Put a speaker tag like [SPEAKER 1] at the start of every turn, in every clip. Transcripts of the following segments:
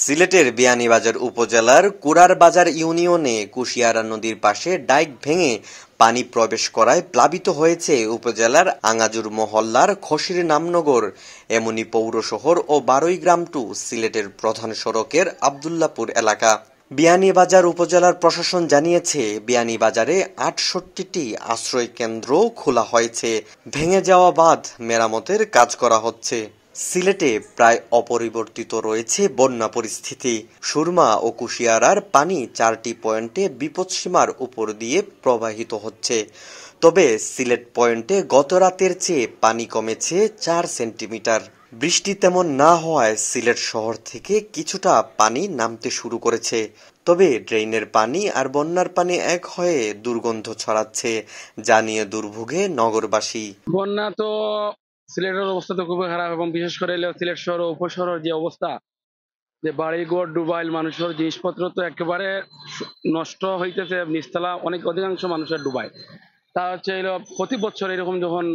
[SPEAKER 1] সিলেটের বিয়ানীবাজার উপজেলার কুড়ারবাজার ইউনিয়নে কুশিয়ারা নদীর পাশে ডাইক ভেঙে পানি প্রবেশ করায় প্লাবিত হয়েছে উপজেলার আঙাজুর মহল্লার খসির নামনগর, এমনি পৌর শহর ও বারৈগ্রাম টু সিলেটের প্রধান সড়কের আবদুল্লাপুর এলাকা। বিয়ানীবাজার উপজেলার প্রশাসন জানিয়েছে, বিয়ানীবাজারে ৬৮টি আশ্রয় কেন্দ্র খোলা হয়েছে। ভেঙে যাওয়া বাঁধ মেরামতের কাজ করা হচ্ছে। সিলেটে প্রায় অপরিবর্তিত রয়েছে বন্যা পরিস্থিতি। সুরমা ও কুশিয়ারার পানি ৪টি পয়েন্টে বিপদসীমার উপর দিয়ে প্রবাহিত হচ্ছে। তবে সিলেট পয়েন্টে গত রাতের চেয়ে পানি কমেছে ৪ সেন্টিমিটার। বৃষ্টি তেমন না হওয়ায় সিলেট শহর থেকে কিছুটা পানি নামতে শুরু করেছে। তবে ড্রেইনের পানি আর বন্যার পানি এক হয়ে দুর্গন্ধ ছড়াচ্ছে, যা নিয়ে দুর্ভোগে নগরবাসী।
[SPEAKER 2] বন্যা তো সিলেটের অবস্থা তো খুবই খারাপ, এবং বিশেষ করে সিলেট শহর ও উপশহরের যে অবস্থা, যে বাড়িঘর ডুবাইল, মানুষের জিনিসপত্র তো একেবারে নষ্ট হইতেছে, নিচতলা অধিকাংশ মানুষের ডুবায়। তা হচ্ছে প্রতি বছর এরকম যখন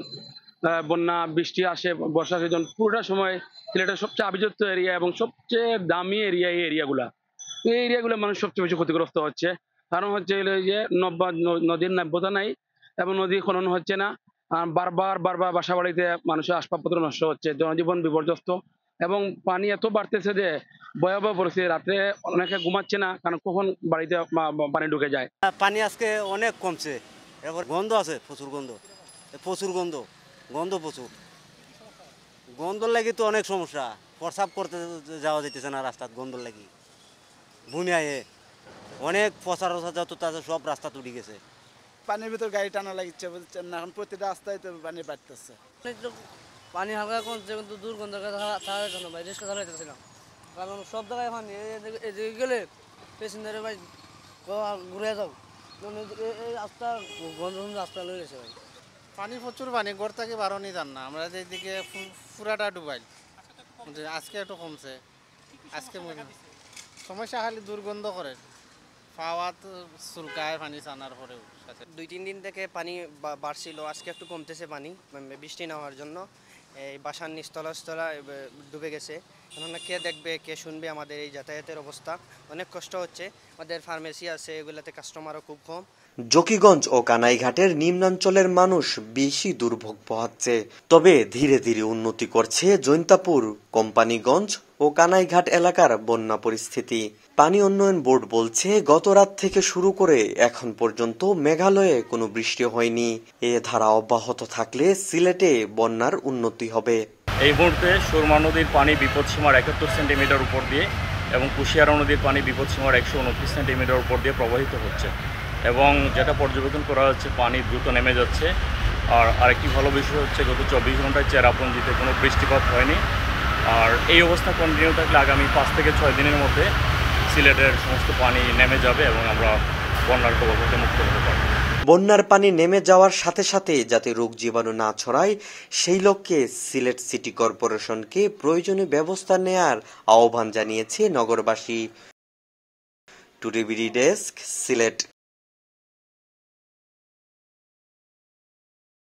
[SPEAKER 2] বন্যা বৃষ্টি আসে, বর্ষা সিজন, পুরোটা সময় সিলেটের সবচেয়ে আবির্যুক্ত এরিয়া এবং সবচেয়ে দামি এরিয়া এই এরিয়াগুলো মানুষ সবচেয়ে বেশি ক্ষতিগ্রস্ত হচ্ছে। কারণ হচ্ছে যে নদীর নাব্যতা নাই এবং নদী খনন হচ্ছে না। বারবার বাসা বাড়িতে মানুষের আসবাবপত্র নষ্ট হচ্ছে, জনজীবন বিপর্যস্ত, এবং পানি এত বাড়তেছে যে ভয়াবহ পরিস্থিতি। রাত্রে অনেকে ঘুমাচ্ছে না, কারণ কখন বাড়িতে পানি ঢুকে যায়।
[SPEAKER 3] পানি আজকে অনেক কমছে, এবার গন্ধ আছে, প্রচুর গন্ধ প্রচুর গন্ধর লাগি তো অনেক সমস্যা। প্রসাব করতে যাওয়া যাইতেছে না রাস্তাত, গন্ধর লাগি ভূমি আয়ে অনেক পচার যত তাদের সব রাস্তা উঠে গেছে।
[SPEAKER 4] পানির ভিতর গাড়ি টানা লাগিচ্ছে, বুঝছেন না? এখন প্রতিটা রাস্তায় তো পানি বাড়তেছে।
[SPEAKER 5] পানি হালকা কমছে, কিন্তু দুর্গন্ধ ছাড়ার জন্য ভাই রিক্সা চালাইতেছি না, কারণ সব জায়গায় পানি। এদিকে গেলে পেসেঞ্জারে ভাই ঘুরে যাও, এই রাস্তা গন্ধ রাস্তা লয়ে গেছে ভাই।
[SPEAKER 6] পানি প্রচুর পানি, গড় থেকে বারোনি যান না, আমরা যেদিকে পুরাটা ডুবাইল। আজকে একটু কমছে, আজকে সমস্যা খালি দুর্গন্ধ করে, পাওয়া তো চুলকায় পানি চানার পরেও।
[SPEAKER 7] ২-৩ দিন থেকে পানি বাড়ছিল, আজকে একটু কমতেছে পানি বৃষ্টি না হওয়ার জন্য। এই বাসার নিচতলা ডুবে গেছে। এখন কে দেখবে, কে শুনবে আমাদের এই যাতায়াতের অবস্থা? অনেক কষ্ট হচ্ছে। আমাদের ফার্মেসি আছে, এগুলোতে কাস্টমারও খুব কম।
[SPEAKER 1] জকিগঞ্জ ও কানাইঘাটের নিম্নাঞ্চলের মানুষ বেশি দুর্ভোগ পোহাচ্ছে। তবে ধীরে ধীরে উন্নতি করছে জৈন্তাপুর, কোম্পানিগঞ্জ ও কানাইঘাট এলাকার বন্যা পরিস্থিতি। পানি উন্নয়ন বোর্ড বলছে, গত রাত থেকে শুরু করে এখন পর্যন্ত মেঘালয়ে কোনো বৃষ্টি হয়নি। এ ধারা অব্যাহত থাকলে সিলেটে বন্যার উন্নতি হবে।
[SPEAKER 8] এই মুহূর্তে সুরমা নদীর পানি বিপদসীমার ৭১ সেন্টিমিটার উপর দিয়ে এবং কুশিয়ারা নদীর পানি বিপদসীমার ১২৯ সেন্টিমিটার উপর দিয়ে প্রবাহিত হচ্ছে, এবং যেটা পর্যবেক্ষণ করা হচ্ছে পানি দ্রুত নেমে যাচ্ছে। আর আরেকটি ভালো বিষয় হচ্ছে, গত ২৪ ঘন্টায় চেরাপুঞ্জিতে কোনো বৃষ্টিপাত হয়নি। আর এই অবস্থা কন্টিনিউ থাকলে আগামী ৫ থেকে ৬ দিনের মধ্যে সিলেটের সমস্ত পানি নেমে যাবে এবং আমরা বন্যার কবল থেকে মুক্ত হতে পারব।
[SPEAKER 1] বন্যার পানি নেমে যাওয়ার সাথে সাথে যাতে রোগ জীবাণু না ছড়ায়, সেই লক্ষ্যে সিলেট সিটি কর্পোরেশনকে প্রয়োজনীয় ব্যবস্থা নেয়ার আহ্বান জানিয়েছে নগরবাসী। Today BD desk, Sylhet.